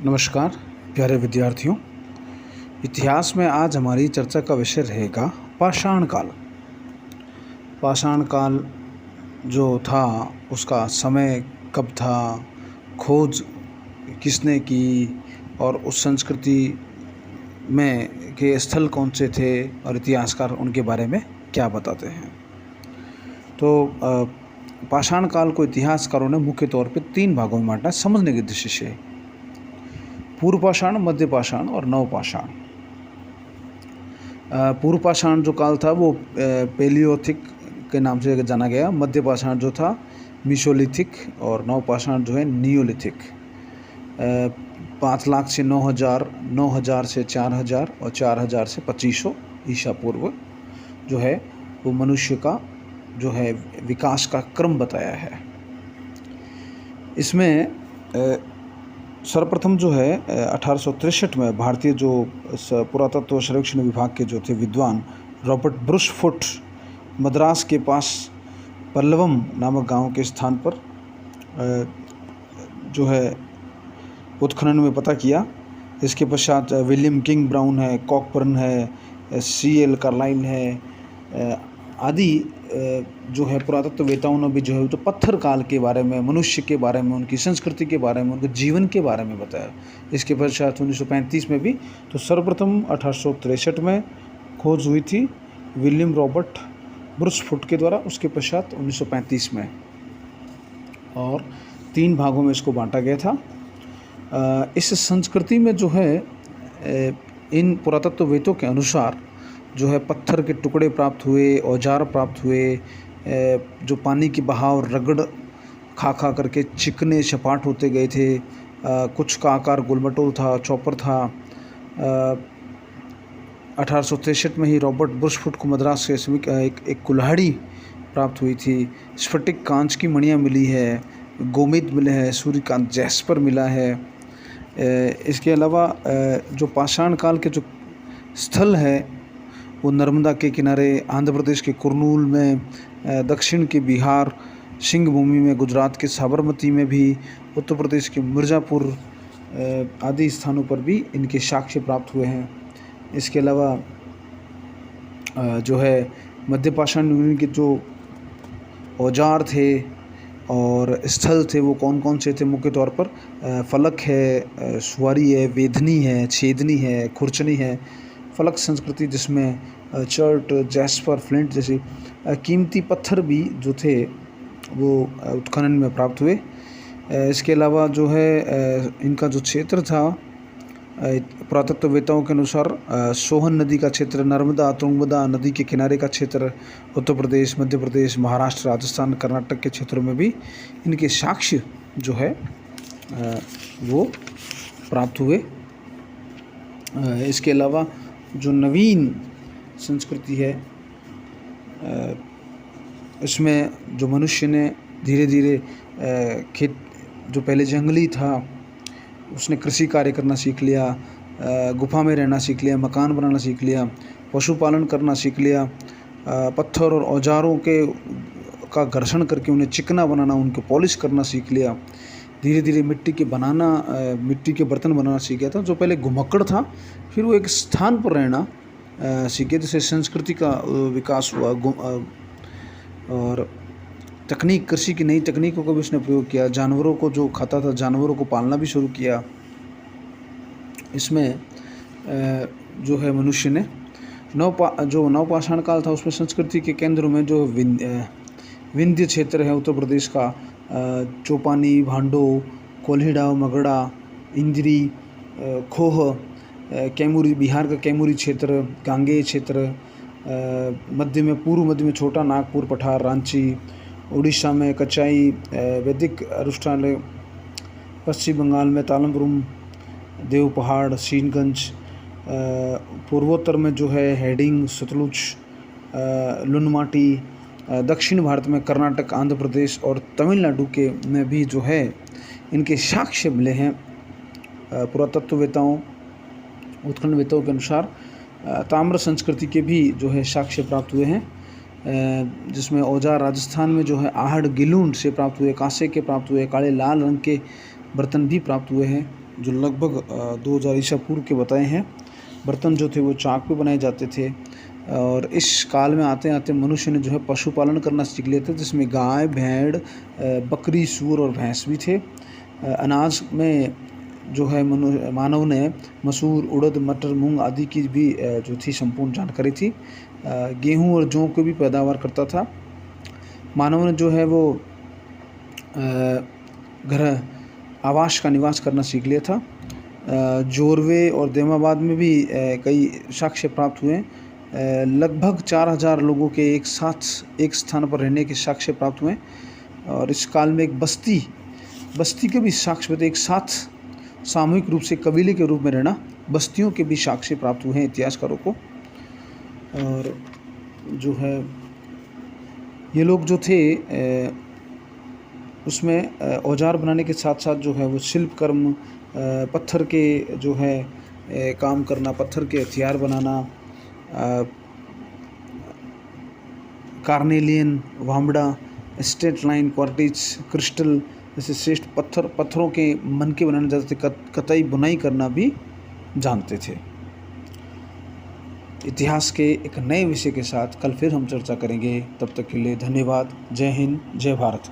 नमस्कार प्यारे विद्यार्थियों। इतिहास में आज हमारी चर्चा का विषय रहेगा पाषाण काल। पाषाण काल जो था उसका समय कब था, खोज किसने की और उस संस्कृति में के स्थल कौन से थे और इतिहासकार उनके बारे में क्या बताते हैं। तो पाषाण काल को इतिहासकारों ने मुख्य तौर पे 3 भागों में बांटा समझने की दृष्टि से। पूर्व पाषाण, मध्य पाषाण और नव पाषाण। पूर्व पाषाण जो काल था वो पेलियोथिक के नाम से जाना गया। मध्य पाषाण जो था मीसोलिथिक और नव पाषाण जो है नियोलिथिक। 5 लाख से 9,000, 9,000 से 4,000 और 4,000 से 2500 ईसा पूर्व जो है वो मनुष्य का जो है विकास का क्रम बताया है। इसमें सर्वप्रथम जो है 1863 में भारतीय जो पुरातत्व सर्वेक्षण विभाग के जो थे विद्वान रॉबर्ट ब्रुशफुट मद्रास के पास पल्लवम नामक गांव के स्थान पर जो है उत्खनन में पता किया। इसके पश्चात विलियम किंग ब्राउन है, कॉकबर्न है, C.L. कार्लाइल है आदि जो है पुरातत्ववेताओं ने भी जो है तो पत्थर काल के बारे में, मनुष्य के बारे में, उनकी संस्कृति के बारे में, उनके जीवन के बारे में बताया। इसके पश्चात 1935 में भी तो सर्वप्रथम 1863 में खोज हुई थी विलियम रॉबर्ट ब्रुशफुट के द्वारा। उसके पश्चात 1935 में और 3 भागों में इसको बांटा गया था। इस संस्कृति में जो है इन पुरातत्ववेत्तों के अनुसार जो है पत्थर के टुकड़े प्राप्त हुए, औजार प्राप्त हुए, जो पानी की बहाव रगड़ खा करके चिकने सपाट होते गए थे। कुछ का आकार गोलमटोल था, चौपर था। 1863 में ही रॉबर्ट ब्रुशफुट को मद्रास से एक कुल्हाड़ी प्राप्त हुई थी। स्फटिक कांच की मणियाँ मिली है, गोमेद मिले हैं, सूर्यकांत जैस्पर मिला है। इसके अलावा जो पाषाण काल के जो स्थल है वो नर्मदा के किनारे, आंध्र प्रदेश के कुरनूल में, दक्षिण के बिहार सिंह भूमि में, गुजरात के साबरमती में भी, उत्तर प्रदेश के मिर्ज़ापुर आदि स्थानों पर भी इनके साक्ष्य प्राप्त हुए हैं। इसके अलावा जो है मध्य पाषाण युग के जो औजार थे और स्थल थे वो कौन कौन से थे, मुख्य तौर पर फलक है, सुवारी है, वेधनी है, छेदनी है, खुरचनी है। फलक संस्कृति जिसमें चर्ट, जैस्पर, फ्लिंट जैसे कीमती पत्थर भी जो थे वो उत्खनन में प्राप्त हुए। इसके अलावा जो है इनका जो क्षेत्र था पुरातत्ववेत्ताओं के अनुसार सोहन नदी का क्षेत्र, नर्मदा तुंगभद्रा नदी के किनारे का क्षेत्र, उत्तर प्रदेश, मध्य प्रदेश, महाराष्ट्र, राजस्थान, कर्नाटक के क्षेत्रों में भी इनके साक्ष्य जो है वो प्राप्त हुए। इसके अलावा जो नवीन संस्कृति है इसमें जो मनुष्य ने धीरे धीरे खेत जो पहले जंगली था उसने कृषि कार्य करना सीख लिया, गुफा में रहना सीख लिया, मकान बनाना सीख लिया, पशुपालन करना सीख लिया, पत्थर और औजारों का घर्षण करके उन्हें चिकना बनाना, उनको पॉलिश करना सीख लिया। धीरे धीरे मिट्टी के बर्तन बनाना सीख गया था। जो पहले घुमक्कड़ था फिर वो एक स्थान पर रहना सीखे, जिससे संस्कृति का विकास हुआ। और तकनीक, कृषि की नई तकनीकों का भी उसने प्रयोग किया। जानवरों को जो खाता था, जानवरों को पालना भी शुरू किया। इसमें जो है मनुष्य ने जो नवपाषाण काल था उसमें संस्कृति के केंद्रों में जो विंध्य क्षेत्र है उत्तर प्रदेश का, चौपानी, भांडो, कोल्हिड़ा, मगड़ा, इंद्री, खोह, कैमूरी, बिहार का कैमूरी क्षेत्र, गांगेय क्षेत्र, पूर्व मध्य में छोटा नागपुर, पठार, रांची, उड़ीसा में कचाई, वैदिक अनुष्ठान, पश्चिम बंगाल में तालमपुरम, देव पहाड़, सीनगंज, पूर्वोत्तर में जो है हेडिंग, सतलुज, लुनमाटी, दक्षिण भारत में कर्नाटक, आंध्र प्रदेश और तमिलनाडु के में भी जो है इनके साक्ष्य मिले हैं। पुरातत्ववेत्ताओं, उत्खननवेत्ताओं के अनुसार ताम्र संस्कृति के भी जो है साक्ष्य प्राप्त हुए हैं, जिसमें औजार राजस्थान में जो है आहड़ गिलूंड से प्राप्त हुए, कांसे के प्राप्त हुए, काले लाल रंग के बर्तन भी प्राप्त हुए हैं। जो लगभग 2000 ईसा पूर्व के बताए हैं। बर्तन जो थे वो चाक पे बनाए जाते थे। और इस काल में आते आते मनुष्य ने जो है पशुपालन करना सीख लिया था, जिसमें गाय, भेड़, बकरी, सूअर और भैंस भी थे। अनाज में जो है मानव ने मसूर, उड़द, मटर, मूंग आदि की भी जो थी संपूर्ण जानकारी थी। गेहूं और जौ की भी पैदावार करता था। मानव ने जो है वो घर आवास का निवास करना सीख लिया था। जोरवे और देमाबाद में भी कई साक्ष्य प्राप्त हुए। लगभग 4000 लोगों के एक साथ एक स्थान पर रहने के साक्ष्य प्राप्त हुए। और इस काल में एक बस्ती के भी साक्ष्य थे। एक साथ सामूहिक रूप से कबीले के रूप में रहना, बस्तियों के भी साक्ष्य प्राप्त हुए हैं इतिहासकारों को। और जो है ये लोग जो थे उसमें औजार बनाने के साथ साथ जो है वो शिल्प कर्म, पत्थर के जो है काम करना, पत्थर के हथियार बनाना, कार्नेलियन, वामड़ा, स्ट्रेट लाइन, क्वार्टिज, क्रिस्टल जैसे श्रेष्ठ पत्थरों के मनके बनाने जाते थे। कतई बुनाई करना भी जानते थे। इतिहास के एक नए विषय के साथ कल फिर हम चर्चा करेंगे। तब तक के लिए धन्यवाद। जय हिंद, जय भारत।